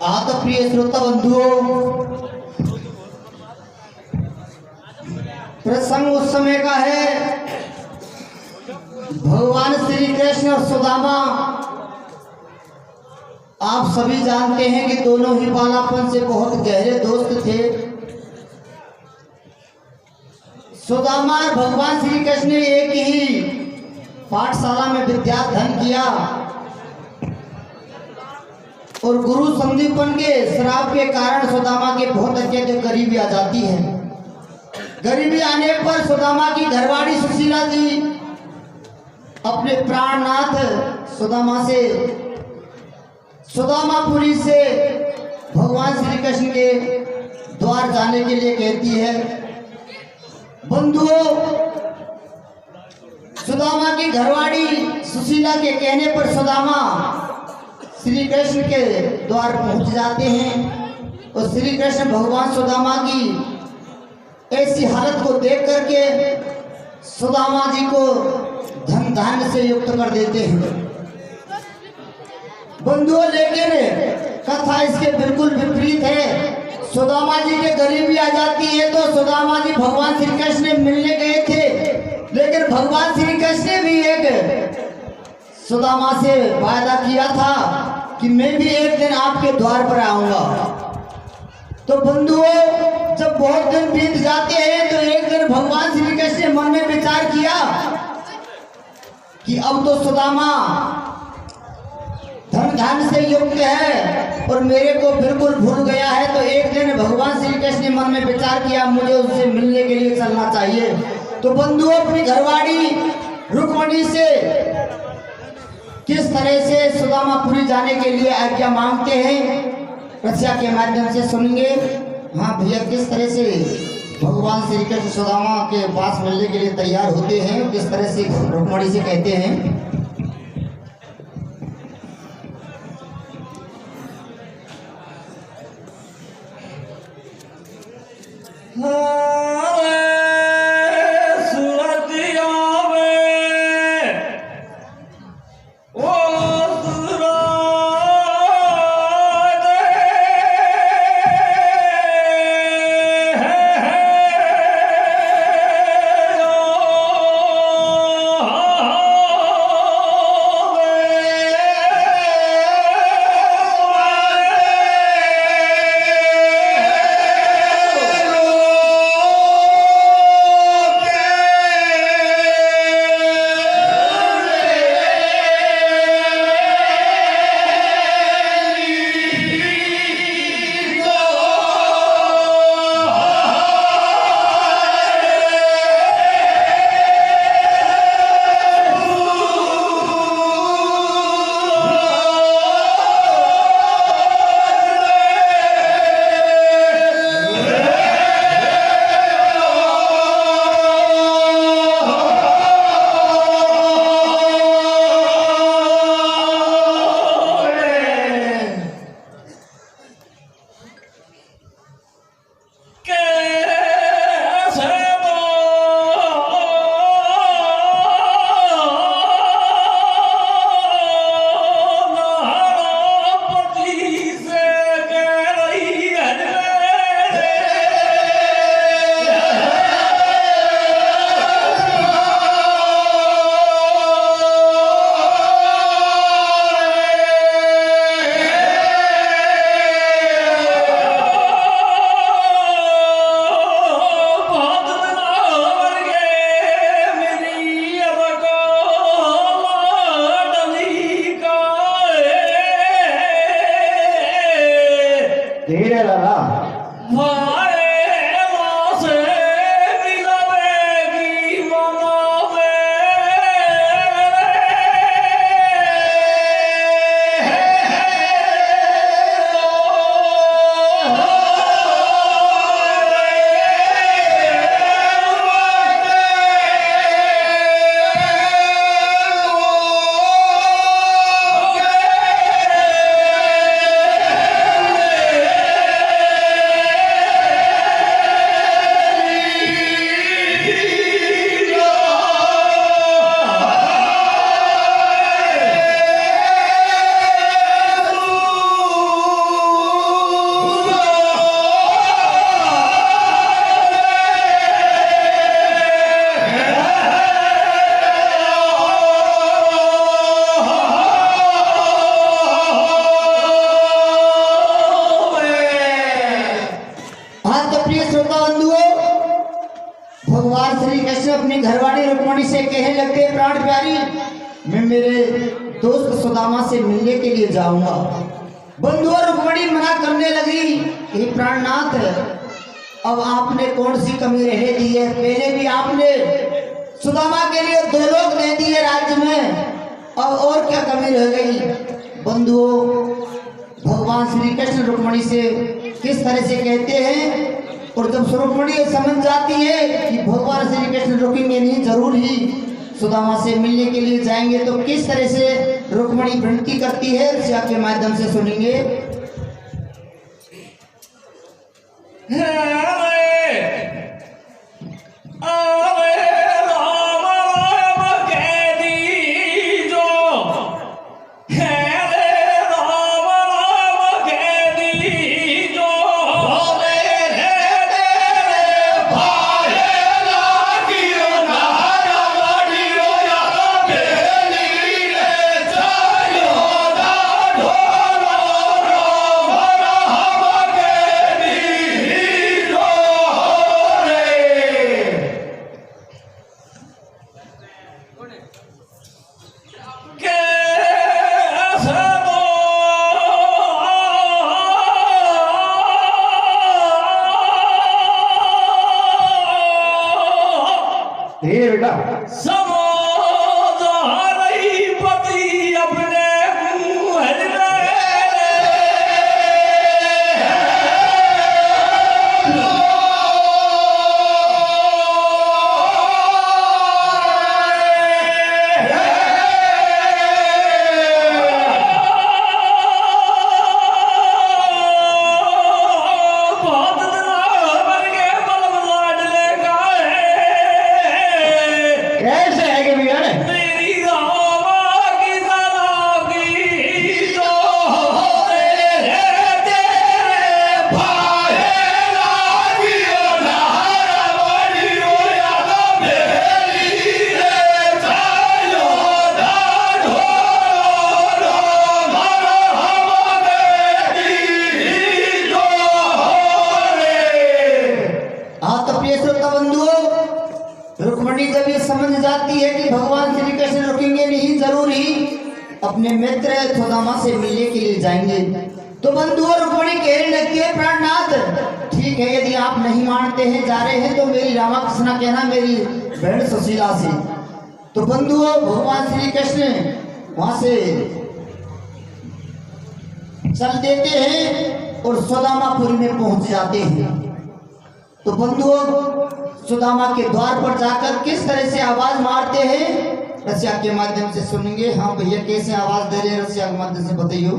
तो प्रिय श्रोता बंधुओं, प्रसंग उस समय का है भगवान श्री कृष्ण और सुदामा। आप सभी जानते हैं कि दोनों ही बालापन से बहुत गहरे दोस्त थे। सुदामा और भगवान श्री कृष्ण ने एक ही पाठशाला में विद्याध्ययन किया और गुरु संदीपन के श्राप के कारण सुदामा के बहुत अत्यधिक गरीबी आ जाती है। गरीबी आने पर सुदामा की घरवाड़ी सुशीला जी अपने प्राणनाथ सुदामापुरी से भगवान श्री कृष्ण के द्वार जाने के लिए कहती है। बंधुओं, सुदामा की घरवाड़ी सुशीला के कहने पर सुदामा श्री कृष्ण के द्वार पहुंच जाते हैं और श्री कृष्ण भगवान सुदामा की ऐसी हालत को देख करके सुदामा जी को धन धान्य से युक्त कर देते हैं। बंधुओं, लेकिन कथा इसके बिल्कुल विपरीत है। सुदामा जी के गरीबी आ जाती है तो सुदामा जी भगवान श्री कृष्ण से मिलने गए थे, लेकिन भगवान श्री कृष्ण ने भी एक सुदामा से वायदा किया था कि मैं भी एक दिन आपके द्वार पर आऊंगा। तो बंधुओं, जब बहुत दिन बीत जाते हैं तो एक दिन भगवान श्री कृष्ण ने मन में विचार किया कि अब तो सुदामा धन धान्य से युक्त है और मेरे को बिल्कुल भूल गया है। तो एक दिन भगवान श्री कृष्ण ने मन में विचार किया मुझे उससे मिलने के लिए चलना चाहिए। तो बंधुओं, अपनी घरवाड़ी रुक्मणी से किस तरह से सुदामापुरी जाने के लिए आज्ञा मांगते हैं रक्षा के माध्यम से सुनेंगे। हाँ भैया, किस तरह से भगवान श्री कृष्ण सुदामा के पास मिलने के लिए तैयार होते हैं, किस तरह से रुक्मणी से कहते हैं। धीरे लगा अपनी घरवाली रुक्मणी से कहने लगते, प्राण प्यारी मैं मेरे दोस्त सुदामा से मिलने के लिए जाऊंगा। बंधु और रुक्मणी मना करने लगी, हे प्राणनाथ अब आपने कौन सी कमी रहने दी है? पहले भी आपने सुदामा के लिए 2 लोग दे दिए राज्य में, अब और क्या कमी रह गई? बंधुओं, भगवान श्री कृष्ण रुक्मणी से किस तरह से कहते हैं, और जब रुक्मणी समझ जाती है कि भगवान श्री कृष्ण रुकेंगे नहीं, जरूर ही सुदामा से मिलने के लिए जाएंगे, तो किस तरह से रुक्मणी विनती करती है ऋषा के माध्यम से सुनेंगे। रुक्मणी जब ये समझ जाती है कि भगवान श्री कृष्ण रुकेंगे नहीं, जरूर ही अपने मित्र सुदामा से मिलने के लिए जाएंगे, तो बंधु और रुक्मणी कहने लगती है, प्राणनाथ ठीक है, यदि आप नहीं मानते हैं, जा रहे हैं, तो मेरी रामाकृष्णा कहना मेरी बहन सुशीला से। तो बंधुओं, भगवान श्री कृष्ण वहां से चल देते हैं और सुदामापुरी में पहुंच जाते हैं। तो बंधुओं, सुदामा के द्वार पर जाकर किस तरह से आवाज मारते हैं रसिया के माध्यम से सुनेंगे। हाँ भैया, कैसे आवाज दे रहे हैं रसिया के माध्यम से बताइयो।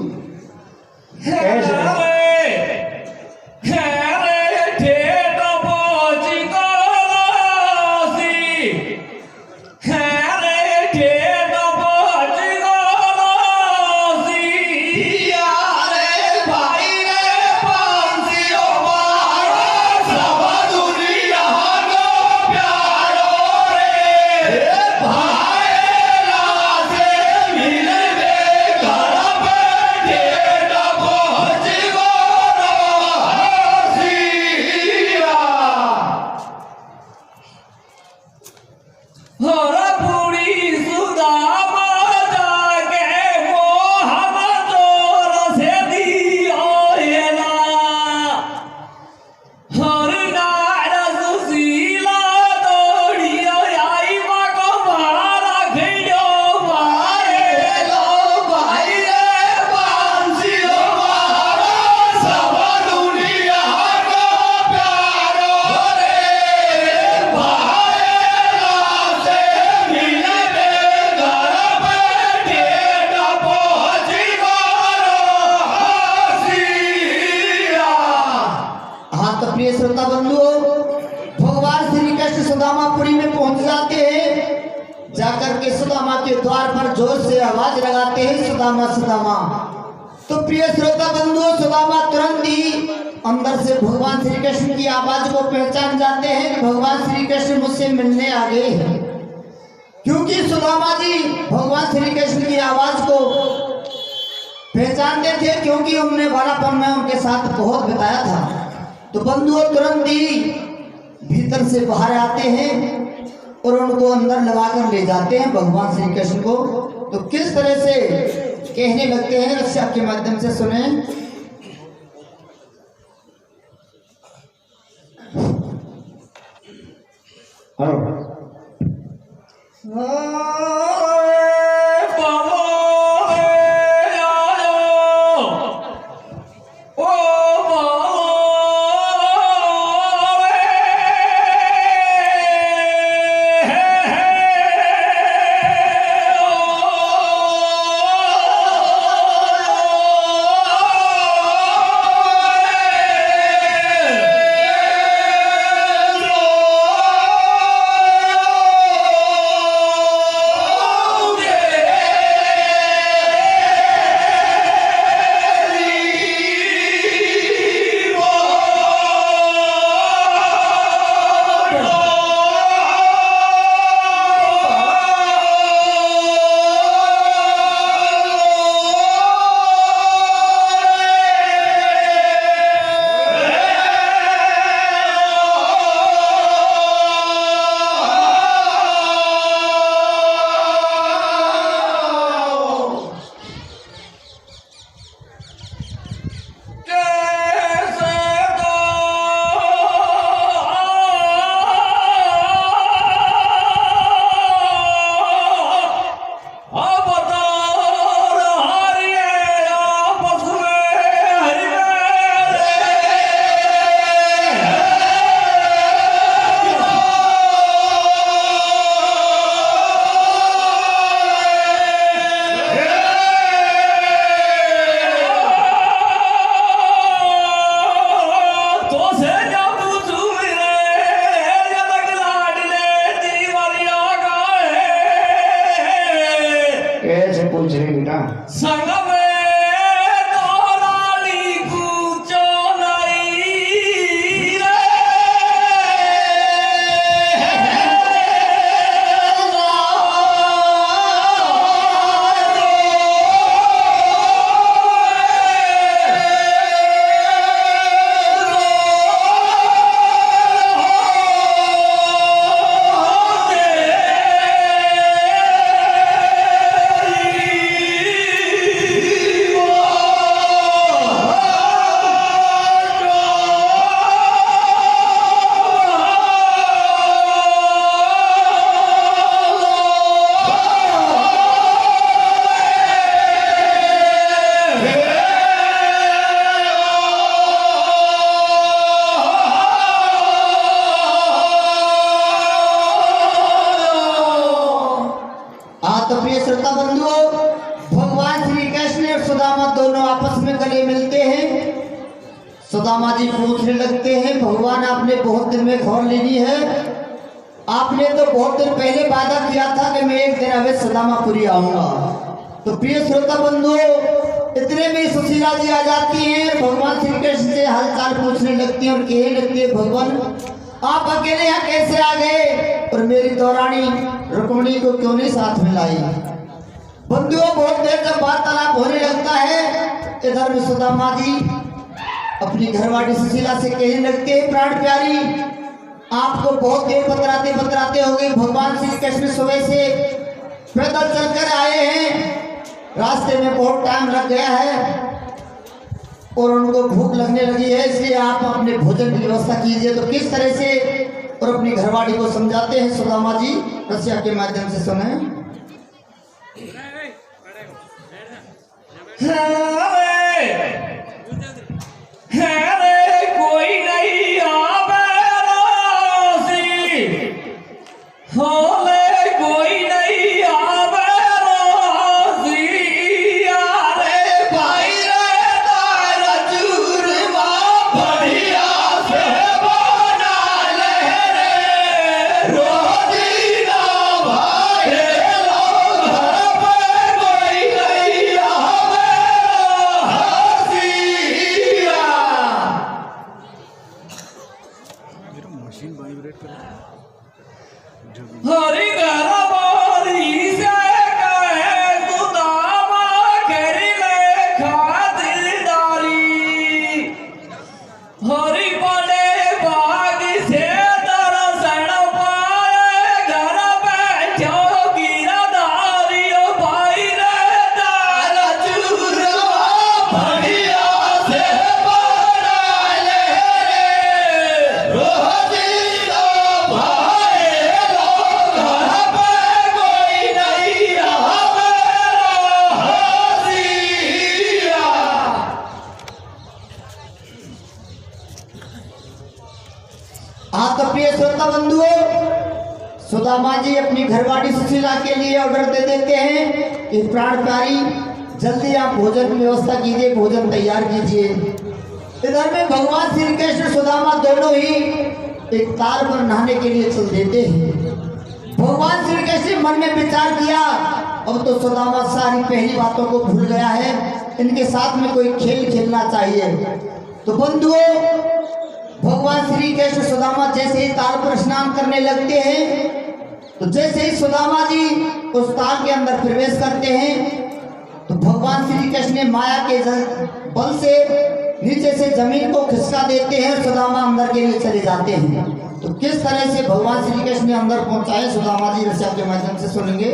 सुदामा सुदामा। तो प्रिय श्रोता बंधुओं, सुदामा तुरंत ही अंदर से भगवान श्री कृष्ण की आवाज को पहचान जाते हैं कि भगवान श्री कृष्ण मुझसे मिलने आ गए हैं, क्योंकि सुदामा जी भगवान श्री कृष्ण की आवाज को पहचानते थे, क्योंकि उन्होंने बालापन में उनके साथ बहुत बिताया था। तो बंधुओं, तुरंत ही भीतर से बाहर आते हैं और उनको अंदर लगा कर ले जाते हैं भगवान श्री कृष्ण को। तो किस तरह से कहने लगते हैं रस्सा के माध्यम से सुने। तो प्रिय श्रोता बंधुओं, भगवान श्री कृष्ण और सुदामा दोनों आपस में गले मिलते हैं। सुदामा जी पूछने लगते हैं, भगवान आपने बहुत दिन में खबर लेनी है, आपने तो बहुत दिन पहले वादा किया था कि मैं एक दिन अवश्य सुदामापुरी आऊंगा। तो प्रिय श्रोता बंधुओं, इतने में सुशीला जी आ जाती हैं, भगवान श्री कृष्ण से हालचाल पूछने लगती हैं और कहने लगती है, भगवान आप अकेले यहाँ कैसे आ गए और मेरी दौरानी रुक्मिणी को क्यों नहीं साथ में लाई। बंधुओं, बहुत देर तक वार्तालाप होने लगता है। इधर में सुदामा जी अपनी घरवाली सुशीला से कहने लगते हैं, प्राण प्यारी आपको बहुत देर बतराते हो गए, भगवान श्री कृष्ण सुबह से पैदल चलकर आए हैं, रास्ते में बहुत टाइम लग गया है और उनको भूख लगने लगी है, इसलिए आप अपने भोजन की व्यवस्था कीजिए। तो किस तरह से और अपनी घरवाली को समझाते हैं सुदामा जी, रसिया के माध्यम से सुने। कोई नहीं आवे कोई नहीं आवे हरी घरवाली से कहे सुदामा करी लेखा दिलदारी, हरी बड़े बाग से दर्शन पाए घर श्रोता बंधुओं, सुदामा जी अपनी घरवाली सुशीला के लिए ऑर्डर दे देते हैं कि प्राण प्यारी जल्दी आप भोजन की व्यवस्था कीजिए, भोजन तैयार कीजिए। इधर में भगवान श्री कृष्ण सुदामा दोनों ही एक ताल पर नहाने के लिए चल देते हैं। भगवान श्री कृष्ण ने मन में विचार किया, अब तो सुदामा सारी पहली बातों को भूल गया है, इनके साथ में कोई खेल खेलना चाहिए। तो बंधुओं, भगवान श्री कृष्ण सुदामा जैसे ही ताल पर स्नान करने लगते हैं, तो जैसे ही सुदामा जी उस ताल के अंदर प्रवेश करते हैं, तो भगवान श्री कृष्ण ने माया के बल से नीचे से जमीन को खिसका देते हैं, सुदामा अंदर के लिए चले जाते हैं। तो किस तरह से भगवान श्री कृष्ण ने अंदर पहुंचाए, सुदामा जी रसिया के माध्यम से सुनेंगे।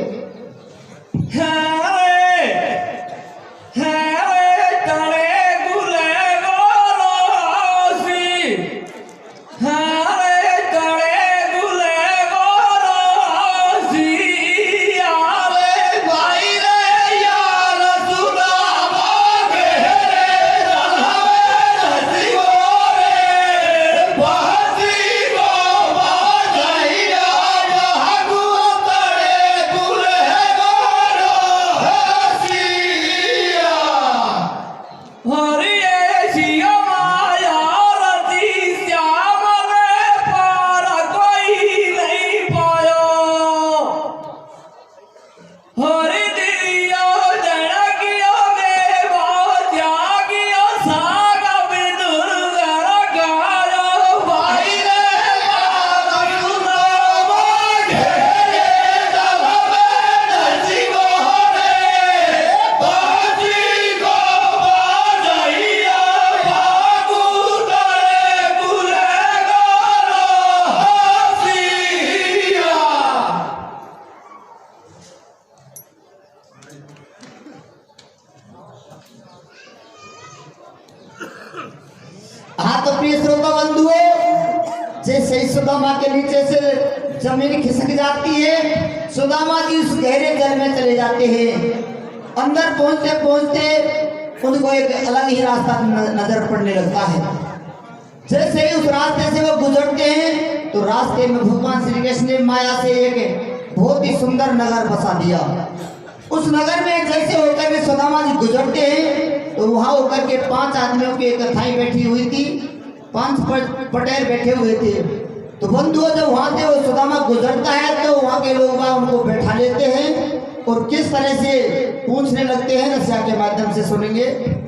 हाँ तो प्रिय श्रोता बंधुओं, जैसे ही सुदामा के नीचे से जमीन खिसक जाती है, सुदामा जी उस गहरे जल में चले जाते हैं। अंदर पहुंचते पहुंचते उनको एक अलग ही रास्ता नजर पड़ने लगता है। जैसे ही उस रास्ते से वो गुजरते हैं, तो रास्ते में भगवान श्री कृष्ण ने माया से एक बहुत ही सुंदर नगर बसा दिया। उस नगर में जैसे होकर के सुदामा जी गुजरते हैं, तो वहां होकर के 5 आदमियों की एक कथाई बैठी हुई थी, 5 पटेल बैठे हुए थे। तो बंधुओं, जब वहां से वो सुदामा गुजरता है, तो वहां के लोग उनको बैठा लेते हैं और किस तरह से पूछने लगते हैं, रसिया के माध्यम से सुनेंगे।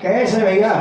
कैसे भैया?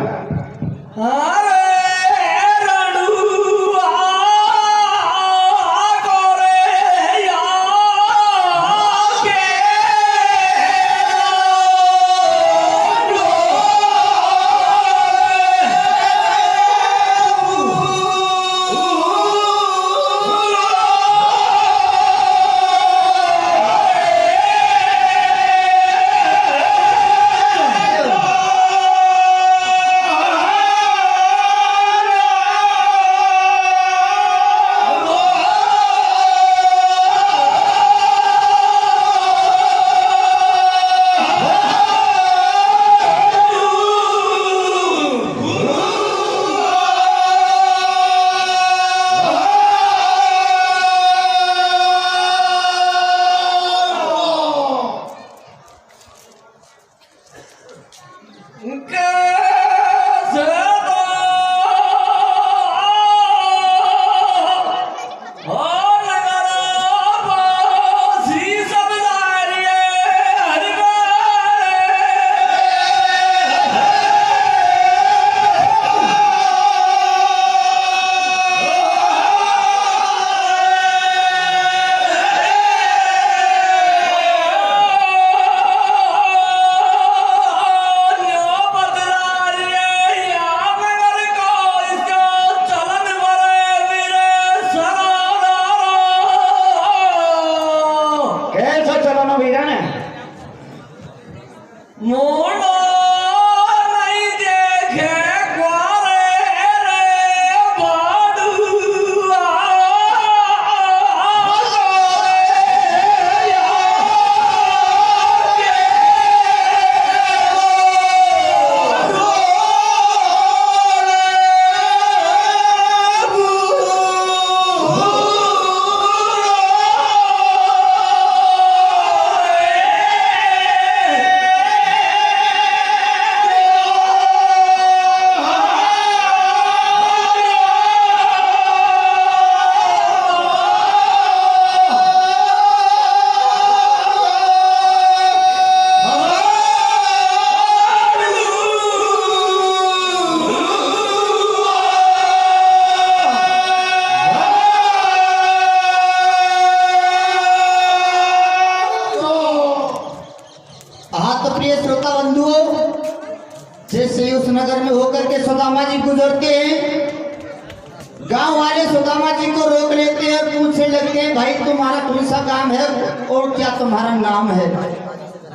गांव वाले सुदामा जी को रोक लेते हैं और पूछने लगते हैं, भाई तुम्हारा कौन सा काम है और क्या तुम्हारा नाम है।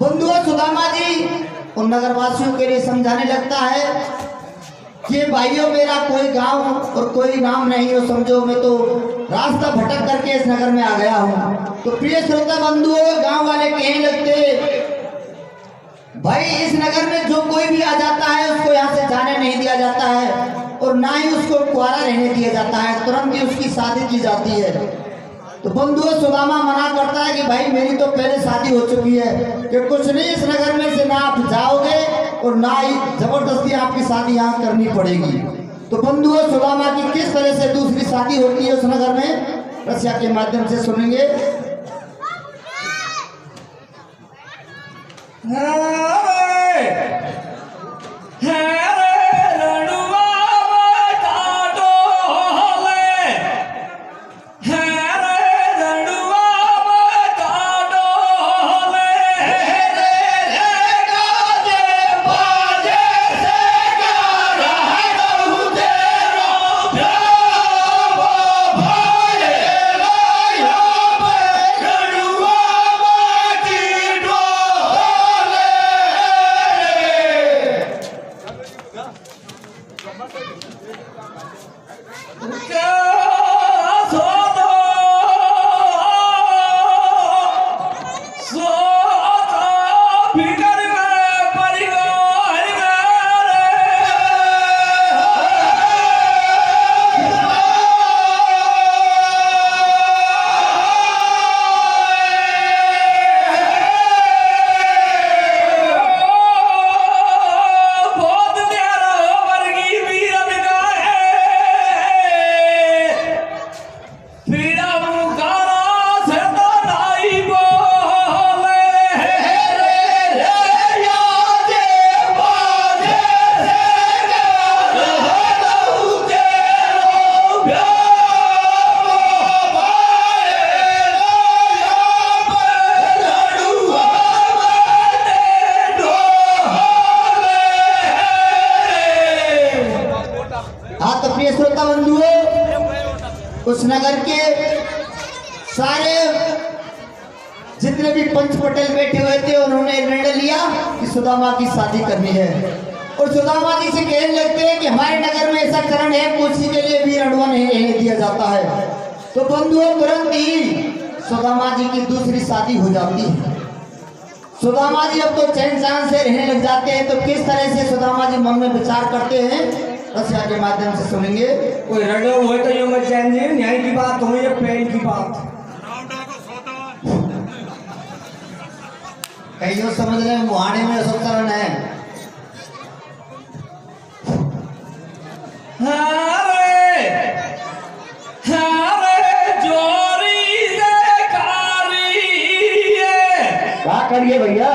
बंधुओं, सुदामा जी उन नगरवासियों के लिए समझाने लगता है कि भाइयों मेरा कोई गांव और कोई नाम नहीं हो, समझो मैं तो रास्ता भटक करके इस नगर में आ गया हूँ। तो प्रिय श्रोता बंधुओं, गांव वाले कहने लगते, भाई इस नगर में जो कोई भी आ जाता है उसको यहाँ से जाने नहीं दिया जाता है और ना ही उसको कुआरा रहने दिया जाता है, तुरंत ही उसकी शादी की जाती है। तो बंधुओं, सुदामा मना करता है कि भाई मेरी तो पहले शादी हो चुकी है कि कुछ नहीं, इस नगर में से ना आप जाओगे और ना ही जबरदस्ती आपकी शादी यहाँ करनी पड़ेगी। तो बंधुओं, सुदामा की किस तरह से दूसरी शादी होती है उस नगर में, रसिया के माध्यम से सुनेंगे। उस नगर के सारे जितने भी पंच पटेल बैठे हुए थे उन्होंने निर्णय लिया कि सुदामा की शादी करनी है और सुदामा जी से कहने लगते हैं कि हमारे नगर में ऐसा चरण है, कुर्सी के लिए भी रणवा नहीं रहने दिया जाता है। तो बंधुओं, तुरंत ही सुदामा जी की दूसरी शादी हो जाती है। सुदामा जी अब तो चैन चांद से रहने लग जाते हैं। तो किस तरह से सुदामा जी मन में विचार करते हैं, रसिया के माध्यम से सुनेंगे। कोई रडो हो तो यो मैं चैन जी न्याय की बात हो या पेन की बात, कईयों समझ रहे हैं मुहाने में सुतरण है। क्या करिए भैया,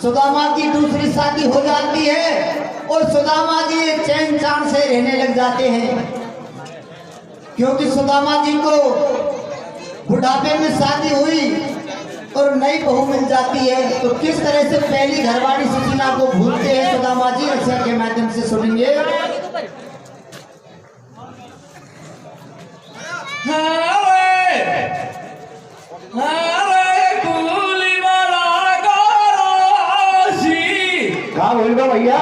सुदामा की दूसरी शादी हो जाती है और सुदामा जी चैन रहन सहन से रहने लग जाते हैं, क्योंकि सुदामा जी को बुढ़ापे में शादी हुई और नई बहू मिल जाती है। तो किस तरह से पहली घरवाली सुशीला को भूलते हैं सुदामा जी, रक्षा के माध्यम से सुनेंगे। क्या बोल रहे भैया?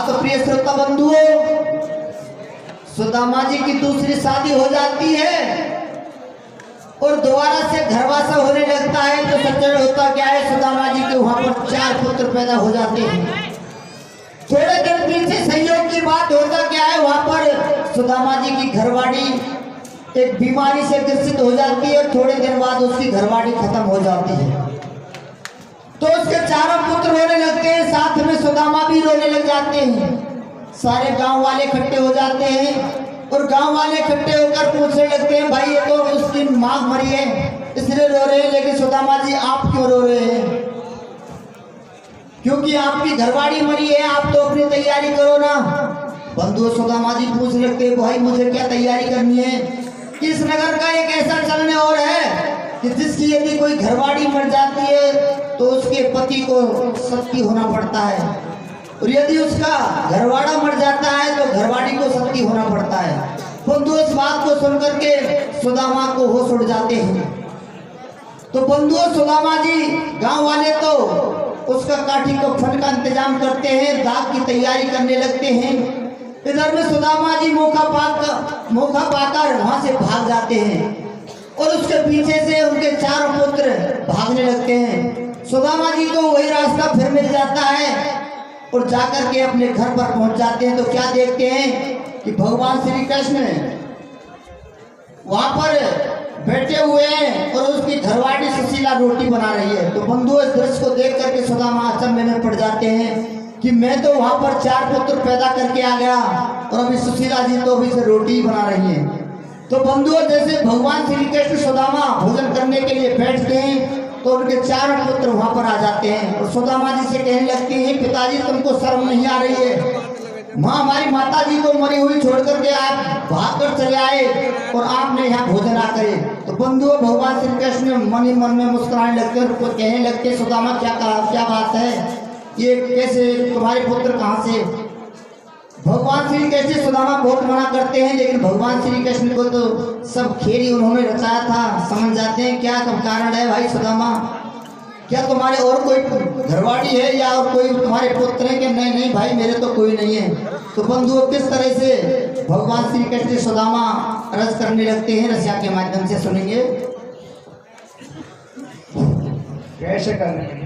तो प्रिय श्रोता बंधुओं, सुदामा जी की दूसरी शादी हो जाती है और दोबारा से घरवासा होने लगता है। तो सच्चर होता क्या है, सुदामा जी के वहां पर 4 पुत्र पैदा हो जाते हैं। थोड़े दिन पीछे संयोग की बात होता क्या है, वहां पर सुदामा जी की घरवाड़ी एक बीमारी से ग्रसित हो जाती है और थोड़े दिन बाद उसकी घरवाड़ी खत्म हो जाती है। तो उसके 4 पुत्र रोने लगते हैं, साथ में सुदामा भी रोने लग जाते हैं। सारे गांव वाले इकट्ठे हो जाते हैं और गांव वाले इकट्ठे होकर पूछने लगते हैं, भाई ये तो उस दिन माँ मरी है इसलिए रो रहे हैं, लेकिन सुदामा जी आप क्यों रो रहे हैं? क्योंकि आपकी घरवाड़ी मरी है, आप तो अपनी तैयारी करो ना। बंधु सुदामा जी पूछ लगते हैं, भाई मुझे क्या तैयारी करनी है? इस नगर का एक ऐसा चलने और है कि जिसकी यदि कोई घरवाड़ी मर जाती है तो उसके पति को सती होना पड़ता है, और यदि उसका घरवाड़ा मर जाता है तो घरवाड़ी को सती होना पड़ता है। बंधु इस बात को सुनकर के सुदामा को होश उड़ जाते हैं। तो बंधु सुदामा जी गांव वाले तो उसका काठी कफन का इंतजाम करते हैं, दाग की तैयारी करने लगते हैं। इधर में सुदामा जी मौका पाकर वहां से भाग जाते हैं और उसके पीछे से उनके 4 पुत्र भागने लगते हैं। सुदामा जी को वही रास्ता फिर मिल जाता है और जाकर के अपने घर पर पहुंच जाते हैं। तो क्या देखते हैं कि भगवान श्री कृष्ण वहां पर बैठे हुए हैं और उसकी घरवाड़ी सुशीला रोटी बना रही है। तो बंधु इस दृश्य को देख करके सुदामा अचंभे में पड़ जाते हैं कि मैं तो वहां पर 4 पुत्र पैदा करके आ गया और अभी सुशीला जी तो अभी से रोटी बना रही है। तो बंधुओं जैसे भगवान श्री कृष्ण सुदामा भोजन करने के लिए बैठते हैं तो उनके 4 पुत्र वहां पर आ जाते हैं और सुदामा जी से कहने लगते हैं, पिताजी तुमको शर्म नहीं आ रही है? माँ हमारी माता जी को मरी हुई छोड़ करके आप भाग कर चले आए और आपने यहाँ भोजन आ करे। तो बंधुओं भगवान श्री कृष्ण मन ही मन में मुस्कुराने लगते और कहने लगते, सुदामा क्या बात है, ये कैसे तुम्हारे पुत्र कहाँ से? भगवान श्री कृष्ण सुदामा बहुत मना करते हैं, लेकिन भगवान श्री कृष्ण को तो सब खेल ही उन्होंने रचाया था, समझ जाते हैं क्या कारण है भाई सुदामा, क्या तुम्हारे और कोई घरवाड़ी है या और कोई तुम्हारे पुत्र है? कि नहीं नहीं भाई मेरे तो कोई नहीं है। तो बंधुओं किस तरह से भगवान श्री कृष्ण सुदामा रस करने लगते हैं, रसिया के माध्यम से सुनेंगे। कैसे करने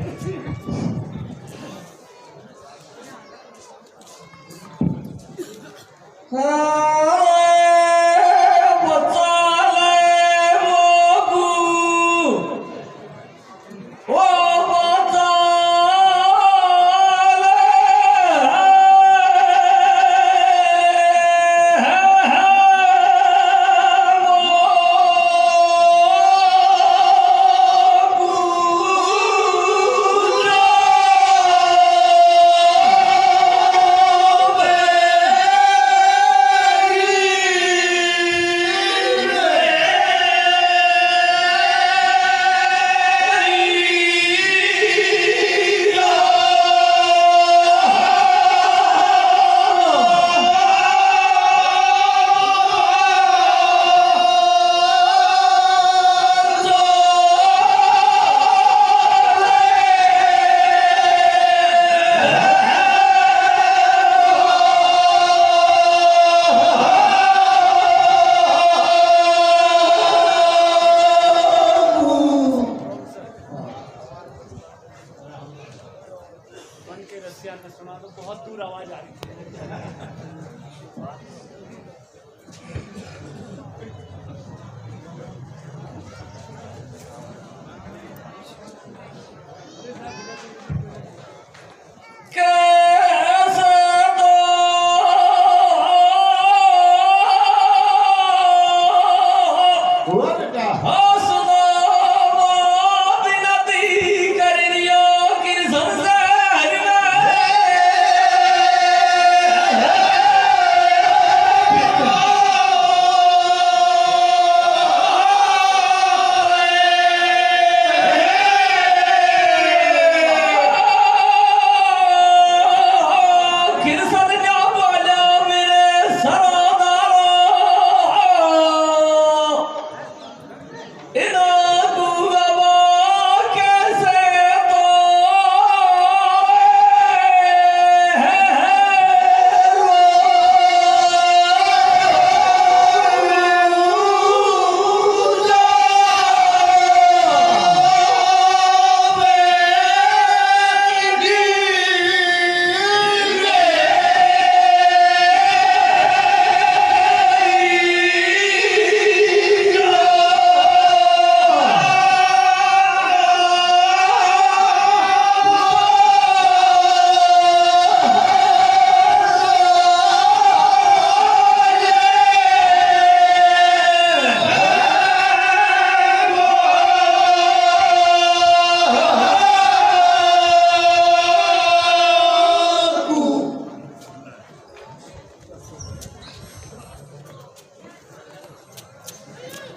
के रसिया ने सुना तो बहुत दूर आवाज आ रही थी।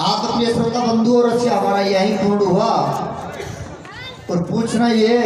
आप प्रिय श्रोता बंधु और हमारा यही पूर्ण हुआ और पूछना ये